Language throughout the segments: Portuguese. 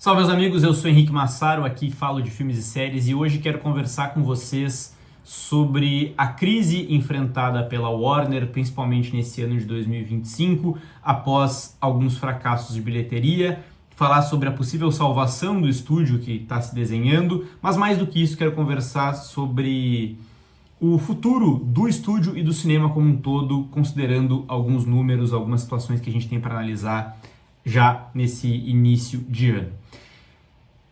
Salve meus amigos, eu sou Henrique Massaro, aqui falo de filmes e séries e hoje quero conversar com vocês sobre a crise enfrentada pela Warner, principalmente nesse ano de 2025, após alguns fracassos de bilheteria, falar sobre a possível salvação do estúdio que está se desenhando, mas mais do que isso, quero conversar sobre o futuro do estúdio e do cinema como um todo, considerando alguns números, algumas situações que a gente tem para analisar já nesse início de ano.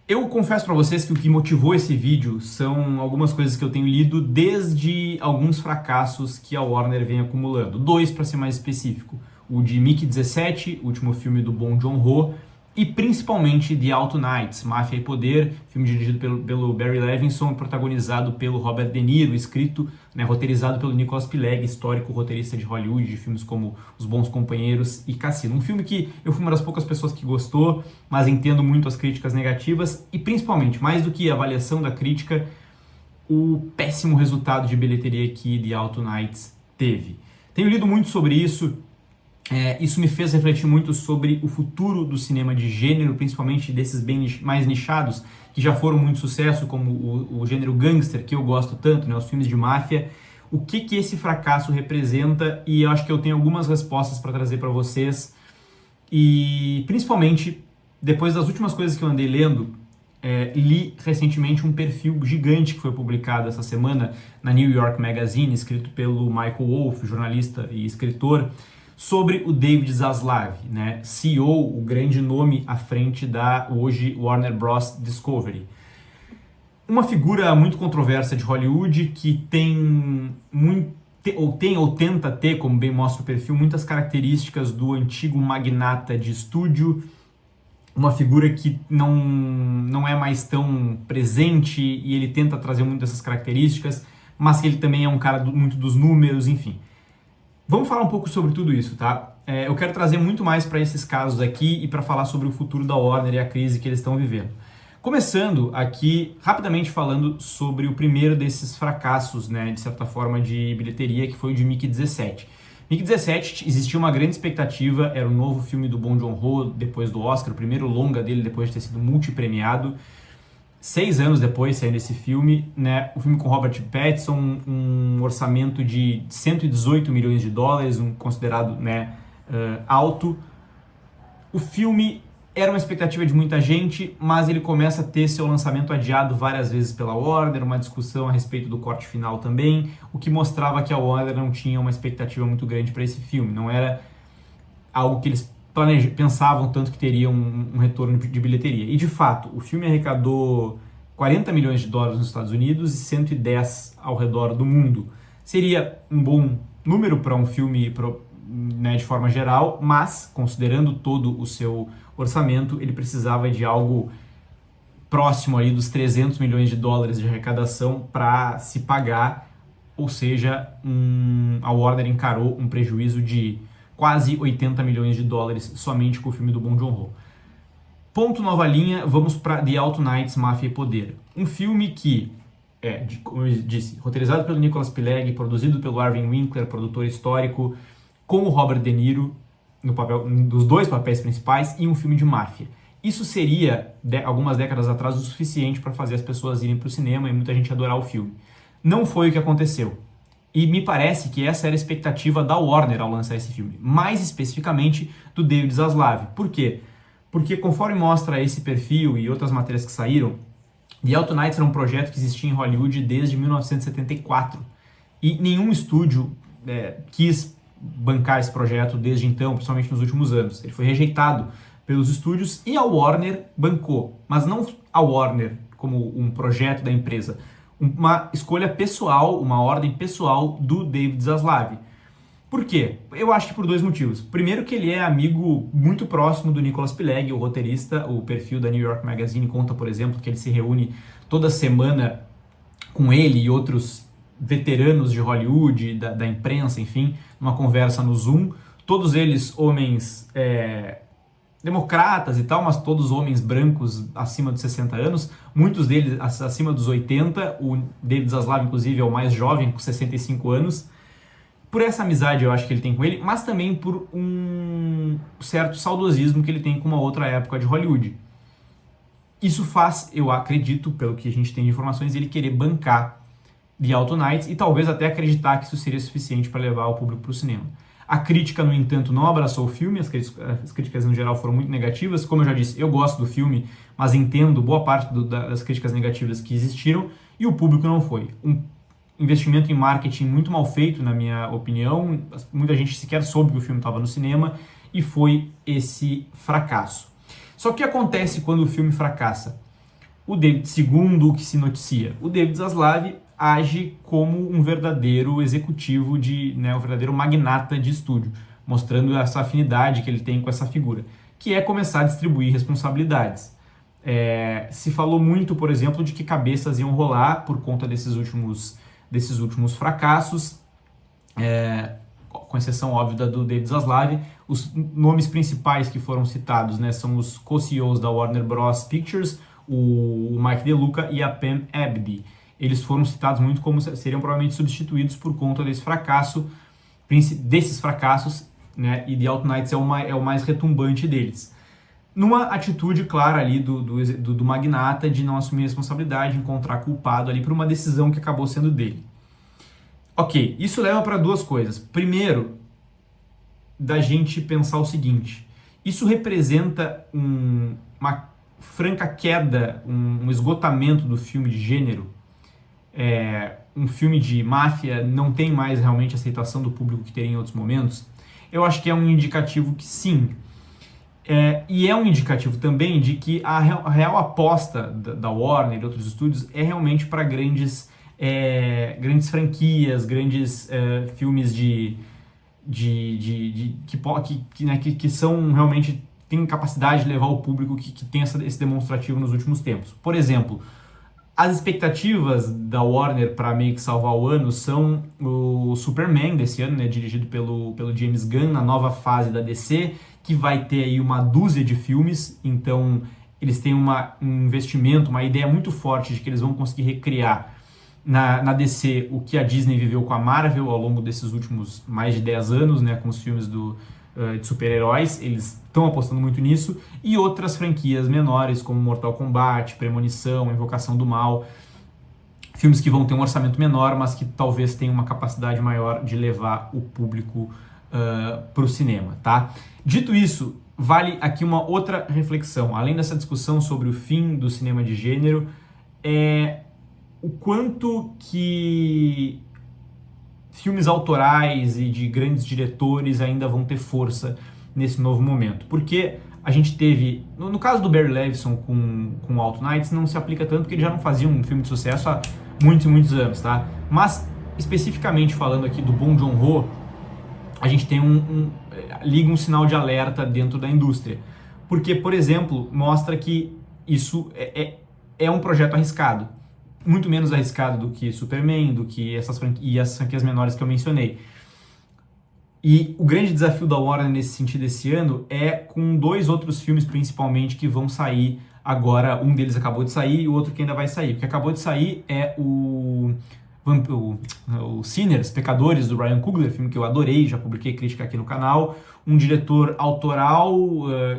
Eu confesso para vocês que o que motivou esse vídeo são algumas coisas que eu tenho lido desde alguns fracassos que a Warner vem acumulando. Dois, para ser mais específico. O de Mickey 17, o último filme do Bong Joon-ho, e principalmente The Alto Knights, Máfia e Poder, filme dirigido pelo Barry Levinson, protagonizado pelo Robert De Niro, escrito, roteirizado pelo Nicholas Pileggi, histórico roteirista de Hollywood, de filmes como Os Bons Companheiros e Cassino. Um filme que eu fui uma das poucas pessoas que gostou, mas entendo muito as críticas negativas e principalmente, mais do que a avaliação da crítica, o péssimo resultado de bilheteria que The Alto Knights teve. Tenho lido muito sobre isso. Isso me fez refletir muito sobre o futuro do cinema de gênero, principalmente desses bem mais nichados, que já foram muito sucesso, como o gênero gangster, que eu gosto tanto, os filmes de máfia. O que esse fracasso representa, e eu acho que eu tenho algumas respostas para trazer para vocês. E principalmente, depois das últimas coisas que eu andei lendo, li recentemente um perfil gigante que foi publicado essa semana na New York Magazine, escrito pelo Michael Wolff, jornalista e escritor, sobre o David Zaslav, CEO, o grande nome à frente da hoje Warner Bros. Discovery. Uma figura muito controversa de Hollywood que tem ou tenta ter, como bem mostra o perfil, muitas características do antigo magnata de estúdio, uma figura que não é mais tão presente e ele tenta trazer muito dessas características, mas que ele também é um cara muito dos números, enfim. Vamos falar um pouco sobre tudo isso, tá? Eu quero trazer muito mais para esses casos aqui e para falar sobre o futuro da Warner e a crise que eles estão vivendo. Começando aqui, rapidamente falando sobre o primeiro desses fracassos, de certa forma, de bilheteria, que foi o de Mickey 17. Mickey 17, existia uma grande expectativa, era o novo filme do Bong Joon-ho depois do Oscar, o primeiro longa dele depois de ter sido multipremiado. 6 anos depois, saindo esse filme, o filme com Robert Pattinson, um orçamento de 118 milhões de dólares, considerado alto. O filme era uma expectativa de muita gente, mas ele começa a ter seu lançamento adiado várias vezes pela Warner, uma discussão a respeito do corte final também, o que mostrava que a Warner não tinha uma expectativa muito grande para esse filme, não era algo que eles pensavam tanto que teria um retorno de bilheteria. E de fato, o filme arrecadou 40 milhões de dólares nos Estados Unidos e 110 ao redor do mundo. Seria um bom número para um filme de forma geral, mas considerando todo o seu orçamento, ele precisava de algo próximo aí dos 300 milhões de dólares de arrecadação para se pagar, ou seja, a Warner encarou um prejuízo de quase 80 milhões de dólares somente com o filme do Bong Joon-ho. Ponto nova linha, vamos para The Alto Knights, Máfia e Poder. Um filme que como eu disse, roteirizado pelo Nicholas Pileggi, produzido pelo Arvin Winkler, produtor histórico, com o Robert De Niro no papel, dos dois papéis principais, e um filme de máfia. Isso seria, algumas décadas atrás, o suficiente para fazer as pessoas irem para o cinema e muita gente adorar o filme. Não foi o que aconteceu. E me parece que essa era a expectativa da Warner ao lançar esse filme, mais especificamente do David Zaslav. Por quê? Porque conforme mostra esse perfil e outras matérias que saíram, The Alto Knights era um projeto que existia em Hollywood desde 1974 e nenhum estúdio quis bancar esse projeto desde então, principalmente nos últimos anos. Ele foi rejeitado pelos estúdios e a Warner bancou, mas não a Warner como um projeto da empresa, uma escolha pessoal, uma ordem pessoal do David Zaslav. Por quê? Eu acho que por dois motivos. Primeiro que ele é amigo muito próximo do Nicholas Pileggi, o roteirista. O perfil da New York Magazine conta, por exemplo, que ele se reúne toda semana com ele e outros veteranos de Hollywood, da imprensa, enfim, numa conversa no Zoom. Todos eles homens democratas e tal, mas todos homens brancos acima de 60 anos, muitos deles acima dos 80, o David Zaslav, inclusive, é o mais jovem, com 65 anos. Por essa amizade eu acho que ele tem com ele, mas também por um certo saudosismo que ele tem com uma outra época de Hollywood. Isso faz, eu acredito, pelo que a gente tem de informações, ele querer bancar The Autonights e talvez até acreditar que isso seria suficiente para levar o público para o cinema. A crítica, no entanto, não abraçou o filme, as críticas no geral foram muito negativas. Como eu já disse, eu gosto do filme, mas entendo boa parte das críticas negativas que existiram, e o público não foi. Um investimento em marketing muito mal feito, na minha opinião. Muita gente sequer soube que o filme estava no cinema, e foi esse fracasso. Só que o que acontece quando o filme fracassa? Segundo o que se noticia, o David Zaslav age como um verdadeiro executivo, um verdadeiro magnata de estúdio, mostrando essa afinidade que ele tem com essa figura, que é começar a distribuir responsabilidades. Se falou muito, por exemplo, de que cabeças iam rolar por conta desses últimos fracassos, com exceção óbvia do David Zaslav. Os nomes principais que foram citados, né, são os co-CEOs da Warner Bros. Pictures, o Mike DeLuca e a Pam Abdy. Eles foram citados muito como seriam provavelmente substituídos por conta desses fracassos, né, e The Autonights é o mais retumbante deles. Numa atitude clara ali do magnata de não assumir responsabilidade, encontrar culpado ali por uma decisão que acabou sendo dele. Ok, isso leva para duas coisas. Primeiro, da gente pensar o seguinte: isso representa uma franca queda, um esgotamento do filme de gênero. Um filme de máfia não tem mais realmente a aceitação do público que teria em outros momentos. Eu acho que é um indicativo que sim. E é um indicativo também de que a real aposta da Warner e outros estúdios é realmente para grandes franquias, grandes filmes que são realmente, têm capacidade de levar o público, que tem esse demonstrativo nos últimos tempos. Por exemplo, as expectativas da Warner para meio que salvar o ano são o Superman desse ano, né, dirigido pelo James Gunn, na nova fase da DC, que vai ter aí uma dúzia de filmes. Então eles têm um investimento, uma ideia muito forte de que eles vão conseguir recriar na DC o que a Disney viveu com a Marvel ao longo desses últimos mais de 10 anos, né, com os filmes de super-heróis. Eles estão apostando muito nisso, e outras franquias menores como Mortal Kombat, Premonição, Invocação do Mal, filmes que vão ter um orçamento menor, mas que talvez tenham uma capacidade maior de levar o público para o cinema, tá? Dito isso, vale aqui uma outra reflexão, além dessa discussão sobre o fim do cinema de gênero, o quanto que filmes autorais e de grandes diretores ainda vão ter força nesse novo momento. Porque a gente teve, no caso do Barry Levinson com Autonights, não se aplica tanto porque ele já não fazia um filme de sucesso há muitos e muitos anos, tá? Mas, especificamente falando aqui do Bong Joon-ho, a gente tem liga um sinal de alerta dentro da indústria. Porque, por exemplo, mostra que isso é um projeto arriscado. Muito menos arriscado do que Superman, do que as franquias menores que eu mencionei. E o grande desafio da Warner nesse sentido esse ano é com 2 outros filmes principalmente que vão sair agora. Um deles acabou de sair e o outro que ainda vai sair. O que acabou de sair é o Sinners, Pecadores, do Ryan Coogler, filme que eu adorei, já publiquei crítica aqui no canal. Um diretor autoral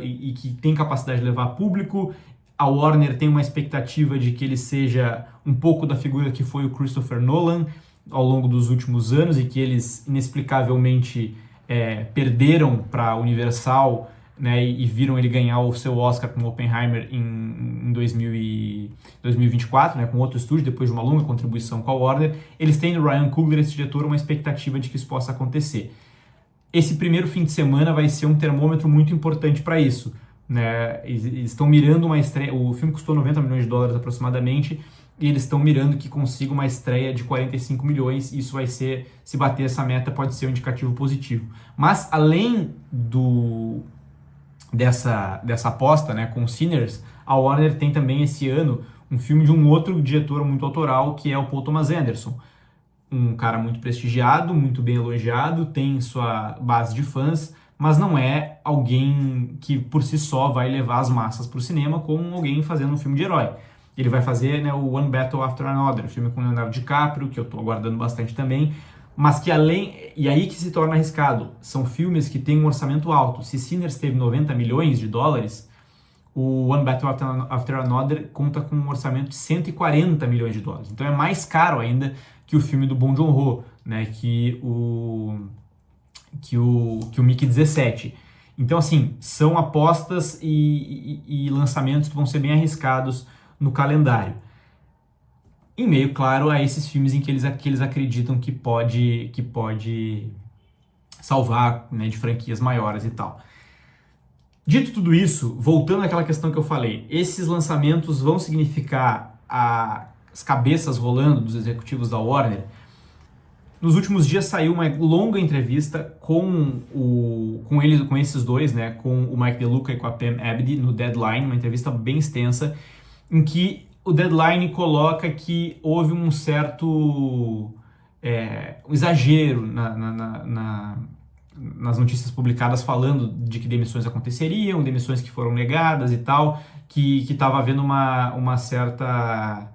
e que tem capacidade de levar público. A Warner tem uma expectativa de que ele seja um pouco da figura que foi o Christopher Nolan ao longo dos últimos anos, e que eles inexplicavelmente perderam para a Universal, né, e viram ele ganhar o seu Oscar com Oppenheimer em 2024, né, com outro estúdio, depois de uma longa contribuição com a Warner. Eles têm no Ryan Coogler, esse diretor, uma expectativa de que isso possa acontecer. Esse primeiro fim de semana vai ser um termômetro muito importante para isso. Né, eles estão mirando uma estreia. O filme custou $90 milhões aproximadamente, e eles estão mirando que consiga uma estreia de 45 milhões. Isso vai ser, se bater essa meta, pode ser um indicativo positivo. Mas além dessa aposta, né, com Sinners, a Warner tem também esse ano um filme de um outro diretor muito autoral, que é o Paul Thomas Anderson, um cara muito prestigiado, muito bem elogiado, tem sua base de fãs, mas não é alguém que por si só vai levar as massas para o cinema como alguém fazendo um filme de herói. Ele vai fazer, né, o One Battle After Another, filme com Leonardo DiCaprio, que eu estou aguardando bastante também, mas que e aí que se torna arriscado, são filmes que têm um orçamento alto. Se Sinners teve $90 milhões, o One Battle After Another conta com um orçamento de 140 milhões de dólares. Então é mais caro ainda que o filme do Bong Joon-ho, né, que o Mickey 17. Então, assim, são apostas e lançamentos que vão ser bem arriscados no calendário. Em meio, claro, a esses filmes em que eles acreditam que pode salvar, né, de franquias maiores e tal. Dito tudo isso, voltando àquela questão que eu falei, esses lançamentos vão significar as cabeças rolando dos executivos da Warner. Nos últimos dias saiu uma longa entrevista com esses dois, né, com o Mike DeLuca e com a Pam Abdy no Deadline, uma entrevista bem extensa, em que o Deadline coloca que houve um certo exagero nas notícias publicadas falando de que demissões aconteceriam, demissões que foram negadas e tal, que estava havendo uma certa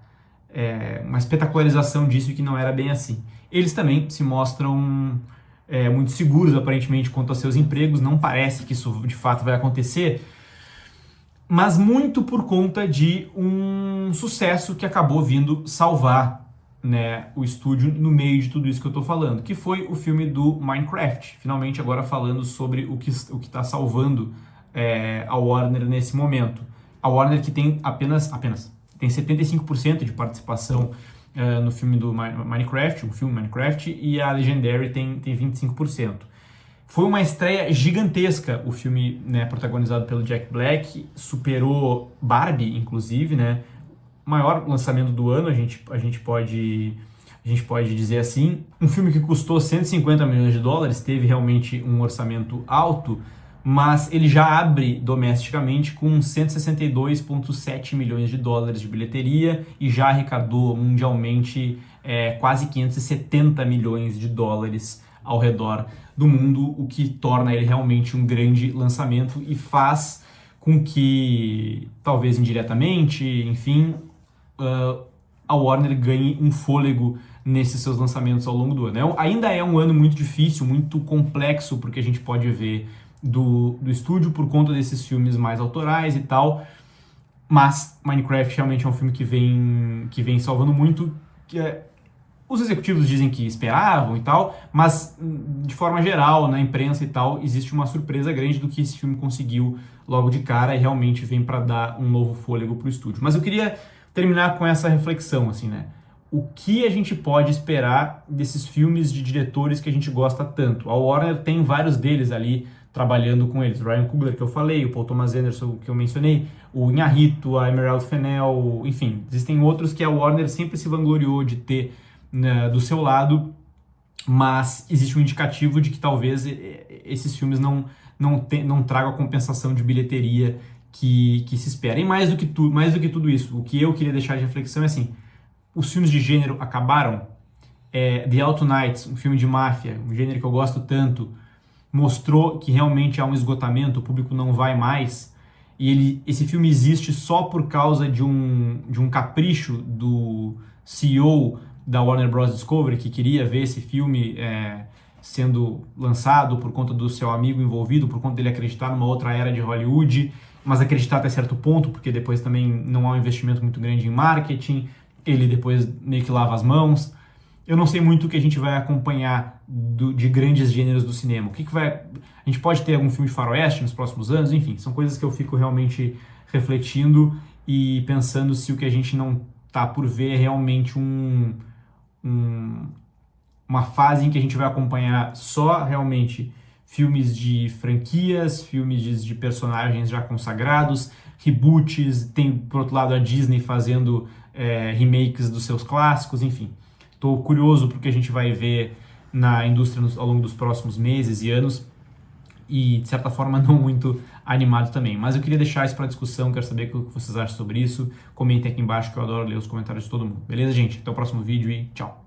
uma espetacularização disso e que não era bem assim. Eles também se mostram muito seguros, aparentemente, quanto aos seus empregos. Não parece que isso de fato vai acontecer, mas muito por conta de um sucesso que acabou vindo salvar, né, o estúdio no meio de tudo isso que eu tô falando, que foi o filme do Minecraft. Finalmente agora falando sobre o que está salvando a Warner nesse momento. A Warner que tem apenas tem 75% de participação no filme do Minecraft, o filme Minecraft, e a Legendary tem 25%. Foi uma estreia gigantesca o filme, né, protagonizado pelo Jack Black, superou Barbie, inclusive, né, maior lançamento do ano, a gente pode dizer assim. Um filme que custou 150 milhões de dólares, teve realmente um orçamento alto, mas ele já abre domesticamente com 162,7 milhões de dólares de bilheteria e já arrecadou mundialmente quase 570 milhões de dólares ao redor do mundo, o que torna ele realmente um grande lançamento e faz com que, talvez indiretamente, enfim, a Warner ganhe um fôlego nesses seus lançamentos ao longo do ano. Ainda é um ano muito difícil, muito complexo, porque a gente pode ver do estúdio por conta desses filmes mais autorais e tal, mas Minecraft realmente é um filme que vem salvando muito, os executivos dizem que esperavam e tal, mas de forma geral, na imprensa e tal, existe uma surpresa grande do que esse filme conseguiu logo de cara e realmente vem para dar um novo fôlego pro estúdio. Mas eu queria terminar com essa reflexão, assim, né? O que a gente pode esperar desses filmes de diretores que a gente gosta tanto? A Warner tem vários deles ali trabalhando com eles. O Ryan Coogler, que eu falei, o Paul Thomas Anderson, que eu mencionei, o Inharrito, a Emerald Fennell, enfim, existem outros que a Warner sempre se vangloriou de ter, né, do seu lado, mas existe um indicativo de que talvez esses filmes não tragam a compensação de bilheteria que se espera. E mais do que tudo isso, o que eu queria deixar de reflexão é assim, os filmes de gênero acabaram. The Out Nights, um filme de máfia, um gênero que eu gosto tanto, mostrou que realmente há um esgotamento, o público não vai mais, e esse filme existe só por causa de um capricho do CEO da Warner Bros. Discovery, que queria ver esse filme sendo lançado por conta do seu amigo envolvido, por conta dele acreditar numa outra era de Hollywood, mas acreditar até certo ponto, porque depois também não há um investimento muito grande em marketing, ele depois meio que lava as mãos. Eu não sei muito o que a gente vai acompanhar de grandes gêneros do cinema. A gente pode ter algum filme de faroeste nos próximos anos? Enfim, são coisas que eu fico realmente refletindo e pensando se o que a gente não tá por ver é realmente uma fase em que a gente vai acompanhar só realmente filmes de franquias, filmes de personagens já consagrados, reboots, tem por outro lado a Disney fazendo remakes dos seus clássicos, enfim. Estou curioso porque a gente vai ver na indústria ao longo dos próximos meses e anos e, de certa forma, não muito animado também. Mas eu queria deixar isso para discussão, quero saber o que vocês acham sobre isso. Comentem aqui embaixo que eu adoro ler os comentários de todo mundo. Beleza, gente? Até o próximo vídeo e tchau!